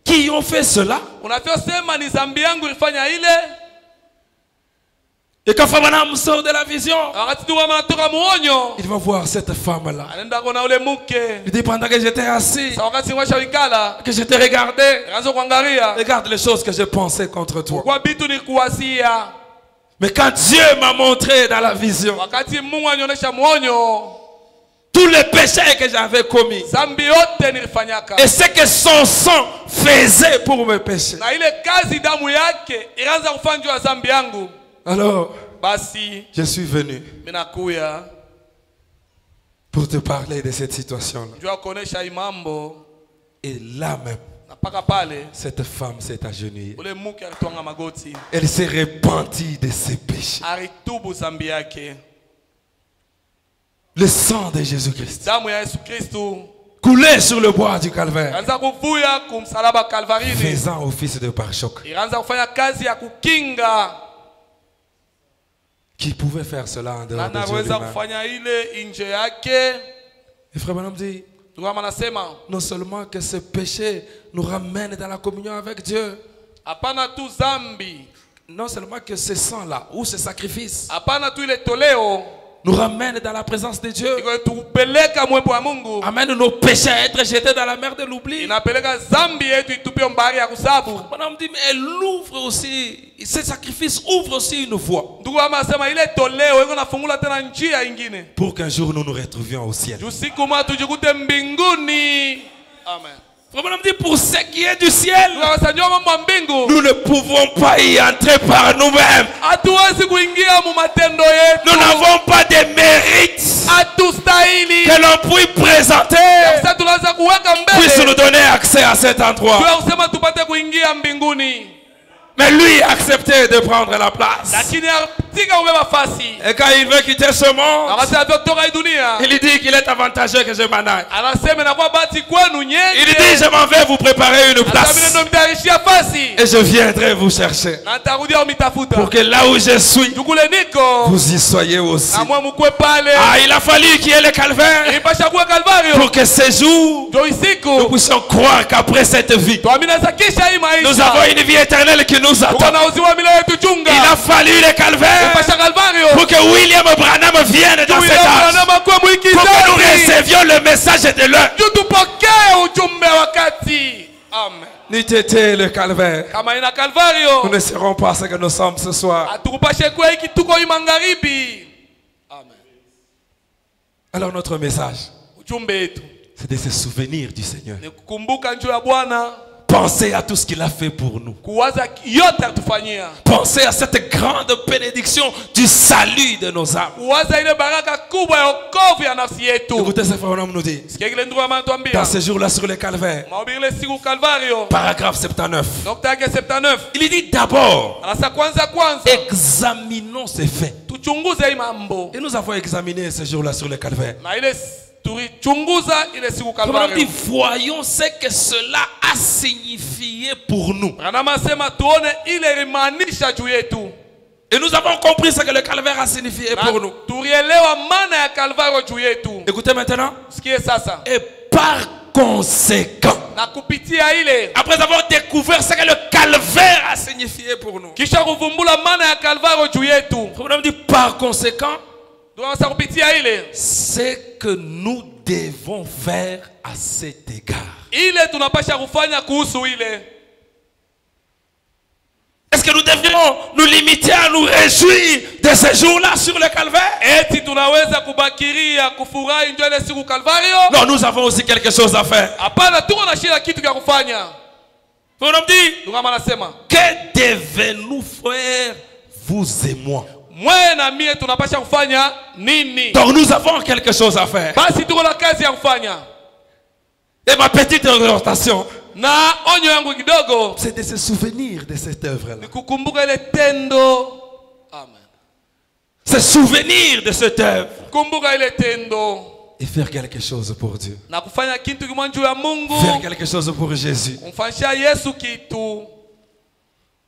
qui ont fait cela? Et quand Fabanam sort de la vision, il va voir cette femme-là. Il dit, pendant que j'étais assis, que je te regardais, regarde les choses que je pensais contre toi. Mais quand Dieu m'a montré dans la vision tous les péchés que j'avais commis et ce que son sang faisait pour mes péchés, alors je suis venu pour te parler de cette situation-là. Et là même, cette femme s'est agenouillée. Elle s'est repentie de ses péchés. Le sang de Jésus-Christ coulait sur le bois du calvaire, faisant office de pare-choc. Qui pouvait faire cela en dehors de Dieu lui-même? Et Frère Branham dit, non seulement que ce péché nous ramène dans la communion avec Dieu, non seulement que ce sang-là ou ce sacrifice nous ramène dans la présence de Dieu, amène nos péchés à être jetés dans la mer de l'oubli. On dit, mais elle ouvre aussi, ce sacrifice ouvre aussi une voie pour qu'un jour nous nous retrouvions au ciel. Amen. On dit, pour ce qui est du ciel, nous ne pouvons pas y entrer par nous-mêmes. Nous n'avons pas de mérite que l'on puisse présenter, puisse nous donner accès à cet endroit. Mais lui a accepté de prendre la place. Et quand il veut quitter ce monde, il dit qu'il est avantageux que je m'en aille. Il dit, je m'en vais vous préparer une place. Et je viendrai vous chercher. Pour que là où je suis, vous y soyez aussi. Ah, il a fallu qu'il y ait le calvaire pour que ce jour, nous puissions croire qu'après cette vie, nous avons une vie éternelle qui nous attend. Il a fallu le calvaire pour que William Branham vienne dans cet âge, pour que nous recevions le message de l'heure. n'eût été le calvaire, kama ina Kalvario, nous ne serons pas ce que nous sommes ce soir. atukupashe kuwa hiki tuko hii magharibi. Amen. Alors notre message, Ujumbe wetu c'est de se souvenir du Seigneur. ni kukumbuka njoo ya Bwana, Pensez à tout ce qu'il a fait pour nous. kuwaza yote atufanyia, Pensez à cette grande bénédiction du salut de nos âmes. kuwaza ile baraka kubwa ya wokovu ya nafsi yetu. Écoutez ce frère nous dit. Sikia kile ndugu ambaye Dans anatuambia ce jour-là sur le calvaire, mahubiri ile siku Kalvario, paragraphe 79. nukta yake 79, Il dit d'abord, anasa kwanza examinons ces faits. tuchunguze hii mambo, Et nous avons examiné ce jour-là sur le calvaire. na ile tulichunguza ile siku On Kalvario. dit, voyons ce que cela a signifié pour nous. Anama sema tuone ile rimaanisha juu yetu. Et nous avons compris ce que le calvaire a signifié pour nous. Turielewa maana ya Kalvario juu yetu. Écoutez maintenant. Sikie sasa. Et par conséquent, Na kupitia ile, après avoir découvert ce que le calvaire a signifié pour nous, kisha kuvumbula maana ya Kalvario juu yetu, on dit par conséquent, tunaweza kupitia ile, c'est que nous devons faire à cet égard. ile tunapasha kufanya kuhusu ile. Est-ce que nous devrions nous limiter à nous réjouir de ce jour-là sur le calvaire? Eti tunaweza kubakiria kufurahi njoo ile siku Kalvario? Non, nous avons aussi quelque chose à faire. Hapana, tuko na shida kitu cha kufanya. On dit, Ndugu anasema, que devons-nous faire, vous et moi? mwe na mie tunapasha kufanya nini? Donc nous avons quelque chose à faire. Basi tuko na kazi ya kufanya. Et ma petite exhortation, Na onyo yangu kidogo c'est de se souvenir de cette œuvre-là. ni kukumbuka ile tendo. Amen. Se souvenir de cette œuvre. Kumbuka ile tendo Et faire quelque chose pour Dieu. na kufanya kitu kimoja juu ya Mungu. Faire quelque chose pour Jésus. Kumfanyia Yesu kitu.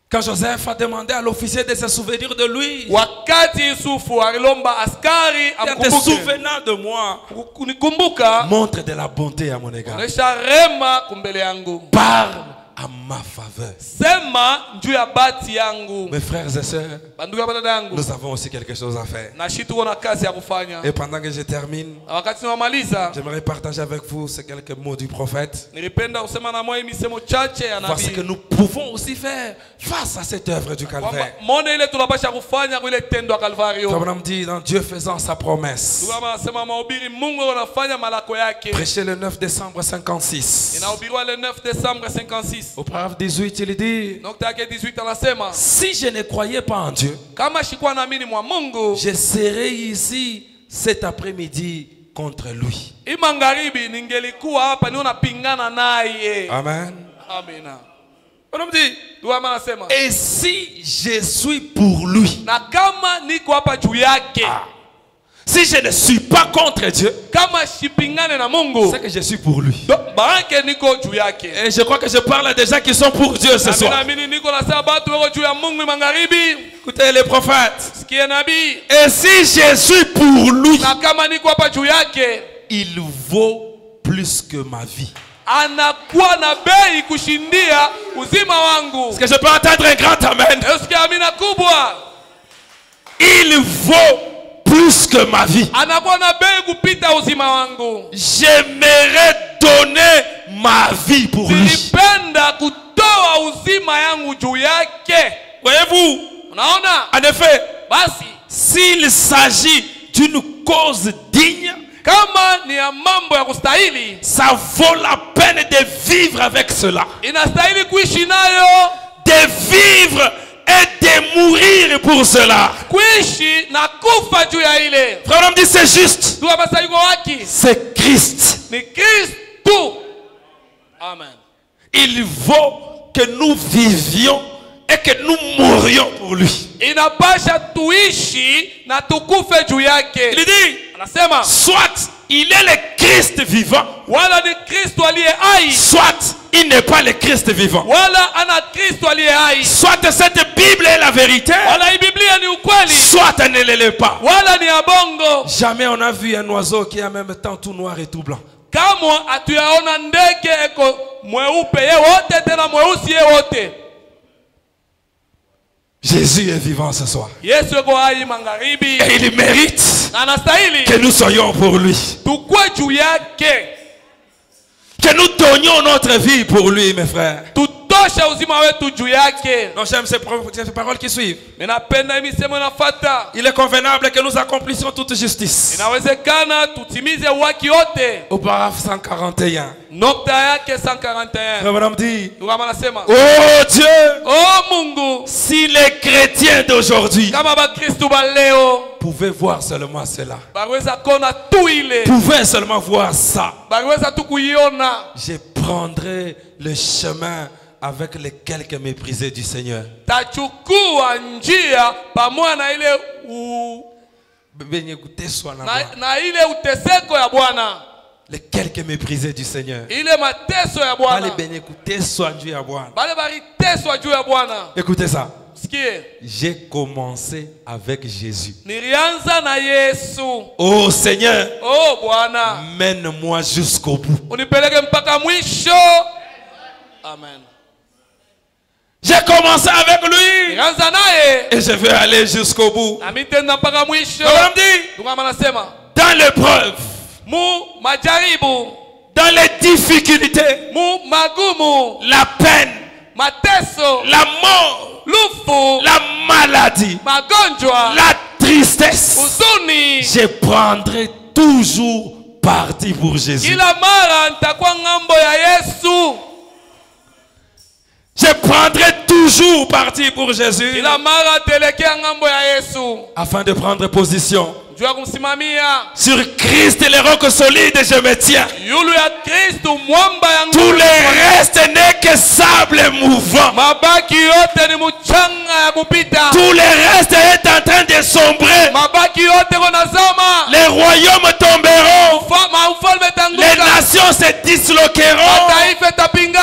Quand Joseph a demandé à l'officier de se souvenir de lui, Wakati Yusufu alilomba askari il te amkumbuke, souvenant de moi, kunikumbuka, montre de la bonté à mon égard. onesha rema kumbele yangu, Parle à ma faveur. sema njuu ya bati yangu. Mes frères et sœurs, Bandugu ya dada yangu, nous avons aussi quelque chose à faire. na shi tuko na kazi ya kufanya. Et pendant que je termine, Na wakati tunamaliza, j'aimerais partager avec vous ces quelques mots du prophète. nilipenda kusema na mwa misemo chache ya Voir ce que nabii. nous pouvons aussi faire face à cette œuvre du calvaire. Mone ile tunapasha kufanya kwa ile tendo ya Kalvario. Comme on dit, dans Dieu faisant sa promesse. Ndugu anasema mahubiri Mungu anafanya malako yake. Prêché le 9 décembre 56. Inahubiriwa le 9 décembre 56. Au paragraphe 18, il dit, Nukta yake 18 anasema, si je ne croyais pas en Dieu, kama shikuwa naamini mwa Mungu, je serais ici cet après-midi contre lui. hii magharibi ningelikuwa hapa niona pingana naye. Amen. Amina. On me dit, Ndugu anasema, et si je suis pour lui, na kama niko hapa juu yake, si je ne suis pas contre Dieu, kama shipingane na Mungu, c'est que je suis pour lui. baraka niko juu yake. Et je crois que je parle à des gens qui sont pour Dieu ce soir. Naamini niko na sasa watu wako juu ya Mungu magharibi. Écoutez les prophètes. Sikia nabii, Et si je suis pour lui, na kama niko hapa juu yake, il vaut plus que ma vie. anakuwa na bei kushindia uzima wangu. Est-ce que je peux entendre un grand amen? Sikia amina kubwa. Il vaut plus que ma vie. Anakuwa na bei kupita uzima wangu. J'aimerais donner ma vie pour lui. Nilipenda kutoa uzima yangu juu yake. Voyez-vous? Unaona? En effet, Basi s'il s'agit d'une cause digne, kama ni ya mambo ya kustahili, ça vaut la peine de vivre avec cela. inastahili kuishi nayo, De vivre et de mourir pour cela. kuishi na kufa juu ya ile. Frère, on dit c'est juste. Ndugu basa yuko waki C'est Christ. ni Kristo. Amen. Il vaut que nous vivions et que nous mourions pour lui. Inapasha tuishi na tukufe juu yake. Il dit, Anasema soit il est le Christ vivant, wala ni Kristo aliye hai, soit il n'est pas le Christ vivant. wala ana Kristo aliye hai. Soit cette Bible est la vérité, Wala hii Biblia ni ukweli, soit elle ne l'est pas. wala ni ya bongo. Jamais on a vu un oiseau qui est en même temps tout noir et tout blanc. Kamwa hatuyaona ndege eko mweupe ye wote tena mweusi ye wote. Jésus est vivant ce soir. Yesu yuko hai magharibi, Et il mérite na anastahili que nous soyons pour lui. tukue juu yake, Que nous donnions notre vie pour lui, mes frères. tutoe tunapasha uzima wetu juu yake. Donc j'aime ces paroles qui suivent. Ninapenda misemo inafuata. Il est convenable que nous accomplissions toute justice. Inawezekana tutimize haki yote. Au paragraphe 141. Nokta yake 141. Frère dit, oh Dieu, oh Mungu, si les chrétiens d'aujourd'hui kama ba Kristo ba leo pouvaient voir seulement cela, pouvaient seulement voir ça, je prendrai le chemin avec les quelques méprisés du Seigneur. Les quelques méprisés du Seigneur. Écoutez ça. J'ai commencé avec Jésus. Oh Seigneur, mène-moi jusqu'au bout. Amen. J'ai commencé avec lui et je vais aller jusqu'au bout. Dans l'épreuve, dans les difficultés, la peine, la mort, la maladie, la tristesse, je prendrai toujours parti pour Jésus. Je prendrai toujours parti pour Jésus afin de prendre position. Sur Christ et les rocs solides, je me tiens. Tout le reste n'est que sable mouvant. Tout le reste est en train de sombrer. Les royaumes tomberont. Les nations se disloqueront.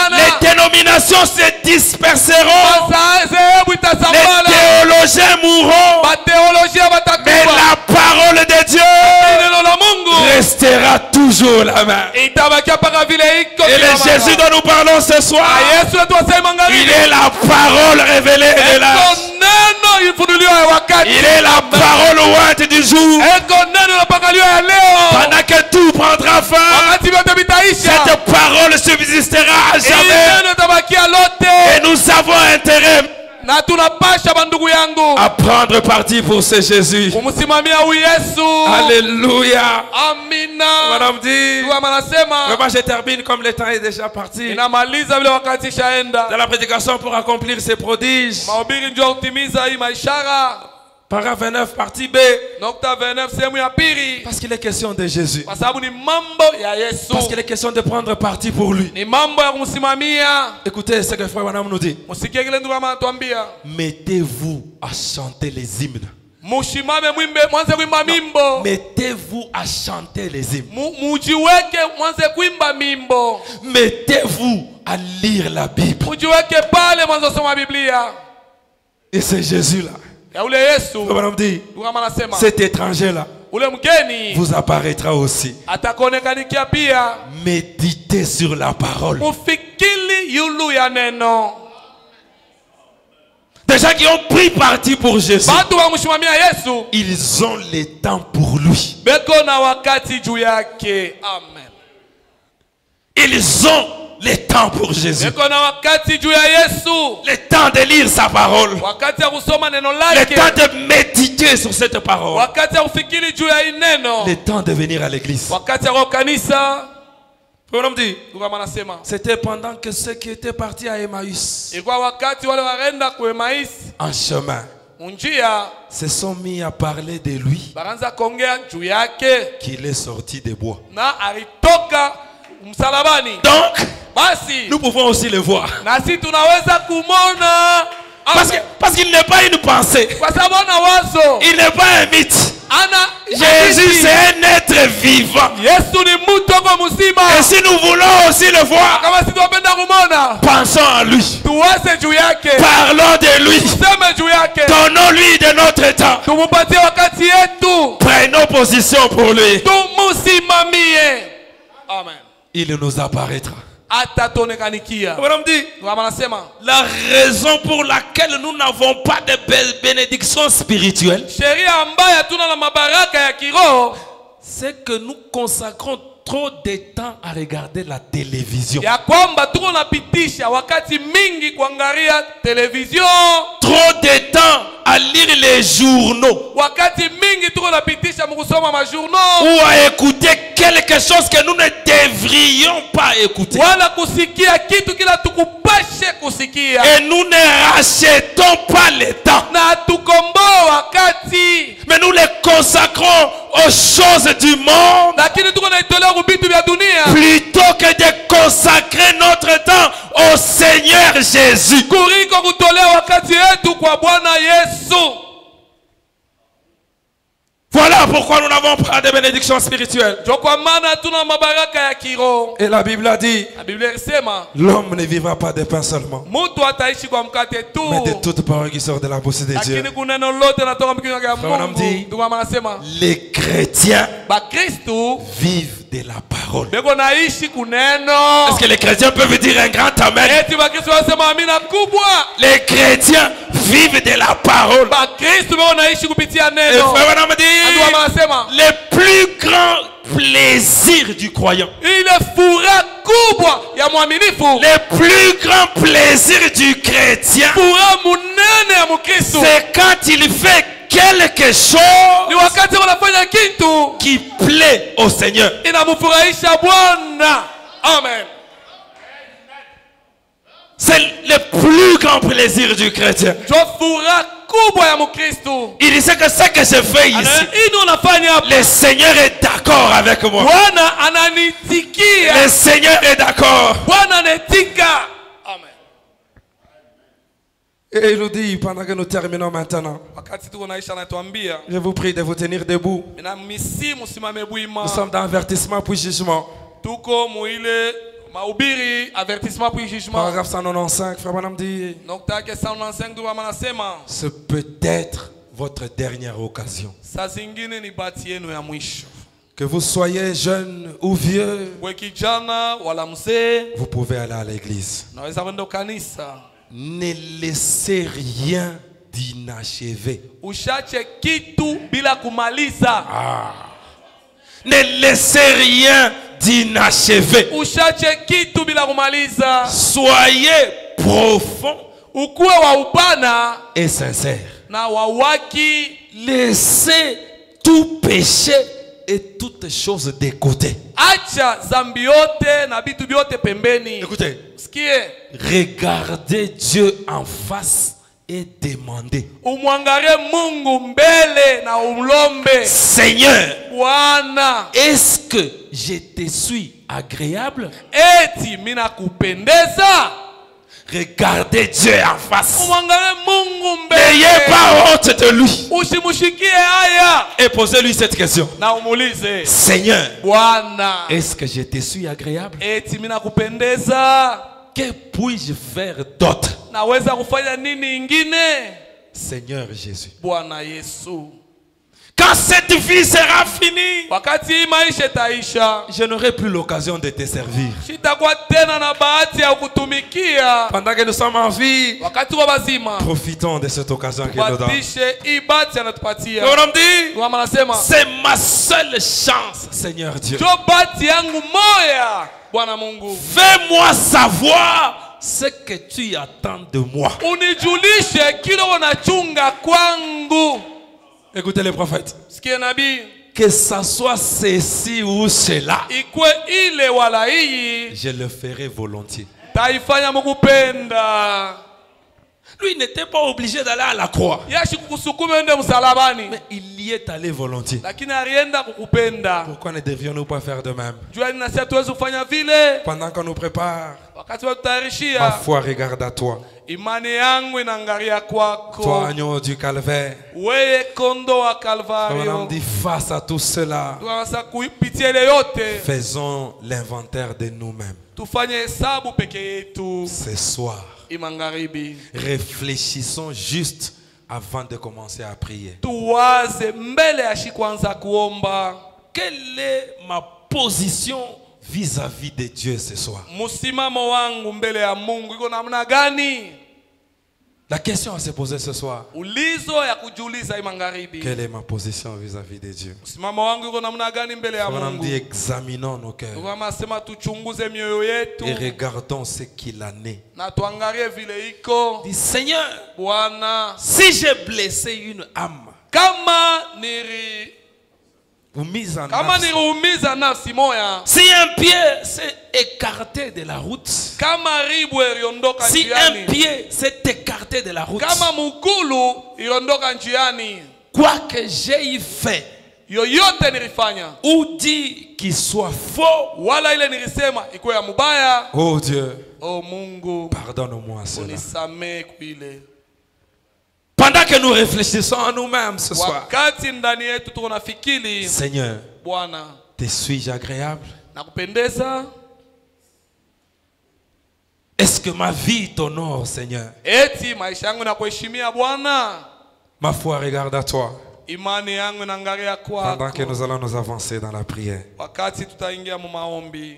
Les dénominations se disperseront. Les théologiens mourront. Mais la parole de Dieu restera toujours la même. Et le Jésus dont nous parlons ce soir, il est la parole révélée de l'âge. Il est la parole ointe du jour. Pendant que tout prendra fin, cette parole subsistera à jamais. Et nous avons intérêt à prendre parti pour ce Jésus. Alléluia. Madame dit, vraiment je termine comme le temps est déjà parti. Dans la prédication pour accomplir ces prodiges. Paragraphe 29, partie B. Parce qu'il est question de Jésus. Parce qu'il est question de prendre parti pour lui. Écoutez ce que Frère Branham nous dit. Mettez-vous à chanter les hymnes. Mettez-vous à chanter les hymnes. Mettez-vous à lire la Bible. Et c'est Jésus-là. Cet étranger-là vous apparaîtra aussi. Méditez sur la parole. Des gens qui ont pris parti pour Jésus, ils ont le temps pour lui. Ils ont le temps pour Jésus. Le temps de lire sa parole. Le temps de méditer sur cette parole. Le temps de venir à l'église. C'était pendant que ceux qui étaient partis à Emmaüs en chemin se sont mis à parler de lui, qu'il est sorti des bois. Donc nous pouvons aussi le voir. Parce qu'il n'est pas une pensée. Il n'est pas un mythe. Jésus c'est un être vivant. Et si nous voulons aussi le voir, pensons à lui. Parlons de lui. Donnons-lui de notre temps. Prenons position pour lui. Amen. Il nous apparaîtra. La raison pour laquelle nous n'avons pas de bénédiction spirituelle, c'est que nous consacrons trop de temps à regarder la télévision. mingi kuangalia television. Trop de temps à lire les journaux. Wakati mingi tuko napitisha mkusoma ma journaux. Ou à écouter quelque chose que nous ne devrions pas écouter. Wala kusikia kitu kila tukupashe kusikia. Et nous ne rachetons pas le temps. Na tukomboa wakati. Mais nous les consacrons aux choses du monde. Lakini tuko naitolea kubitu vya dunia. Plutôt que de consacrer notre temps au Seigneur Jésus. Kuliko kutolea wakati yetu kwa Bwana Yesu. Voilà pourquoi nous n'avons pas de bénédiction spirituelle. Et la Bible a dit, l'homme ne vivra pas de pain seulement, mais de toute parole qui sort de la bouche de Dieu. On dit, les chrétiens vivent de la parole. Est-ce que les chrétiens peuvent dire un grand amen? Les chrétiens vivent de la parole. Et frère, on me dit, le plus grand plaisir du croyant, le plus grand plaisir du chrétien, c'est quand il fait quelque chose qui plaît au Seigneur. Amen. C'est le plus grand plaisir du chrétien. Il disait que ce que je fais ici, le Seigneur est d'accord avec moi. Le Seigneur est d'accord. Et il nous dit, pendant que nous terminons maintenant, je vous prie de vous tenir debout. Nous sommes dans avertissement puis jugement. Paragraphe 195, frère Branham dit, ce peut être votre dernière occasion. Que vous soyez jeune ou vieux, vous pouvez aller à l'église. Ne laissez rien d'inachevé. Ne laissez rien d'inachevé. Soyez profond et sincère. Laissez tout péché et toutes choses de côté. Écoutez, regardez Dieu en face et demandez, Seigneur, est-ce que je te suis agréable? Regardez Dieu en face. N'ayez pas honte de lui. Et posez-lui cette question. Seigneur, est-ce que je te suis agréable? Que puis-je faire d'autre? Seigneur Jésus, quand cette vie sera finie, je n'aurai plus l'occasion de te servir. Pendant que nous sommes en vie, profitons de cette occasion qu'il nous donne. C'est ma seule chance, Seigneur Dieu. Fais-moi savoir ce que tu attends de moi. Écoutez les prophètes. Que ça soit ceci ou cela, je le ferai volontiers. Lui n'était pas obligé d'aller à la croix, mais il y est allé volontiers. Pourquoi ne devions-nous pas faire de même? Pendant qu'on nous prépare, ma foi regarde à toi. Toi, agneau du calvaire. On dit face à tout cela, faisons l'inventaire de nous-mêmes. Ce soir, réfléchissons juste avant de commencer à prier. Quelle est ma position vis-à-vis de La question à se poser ce soir. Ulizo ya kujiuliza hii magharibi. Quelle est ma position vis-à-vis de Dieu? Msimamo wangu uko namna gani mbele ya On Mungu? dit examinons nos cœurs. Tunasema tuchunguze mioyo yetu. Et regardons ce qu'il en est. Na tuangalie vile iko. Dis Seigneur, Bwana, si j'ai blessé une âme, kama niliumiza nafsi moya, si un pied s'est écarté de la route, kama ribu iliondoka si njiani, un pied s'est écarté de la route, kama mugulu iliondoka njiani, quoi que j'ai fait, yoyote nilifanya, ou dit qu'il soit faux, wala ile nilisema ikuwe ya mubaya, oh Dieu, oh Mungu, pardonne-moi cela. unisamee kuile. Pendant que nous réfléchissons à nous-mêmes ce soir, wakati ndani yetu tunafikiri, Seigneur, Bwana, te suis-je agréable? nakupendeza? Est-ce que ma vie t'honore, Seigneur? Eti maisha yangu nakuheshimia Bwana? Ma foi regarde à toi. Imani yangu inaangalia kwako. Pendant que nous allons nous avancer dans la prière. Wakati tutaingia mu maombi.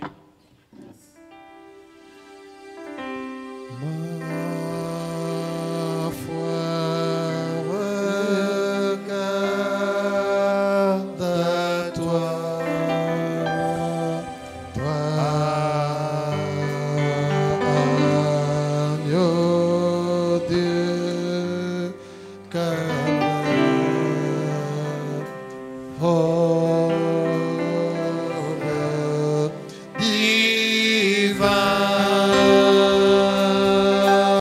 Oh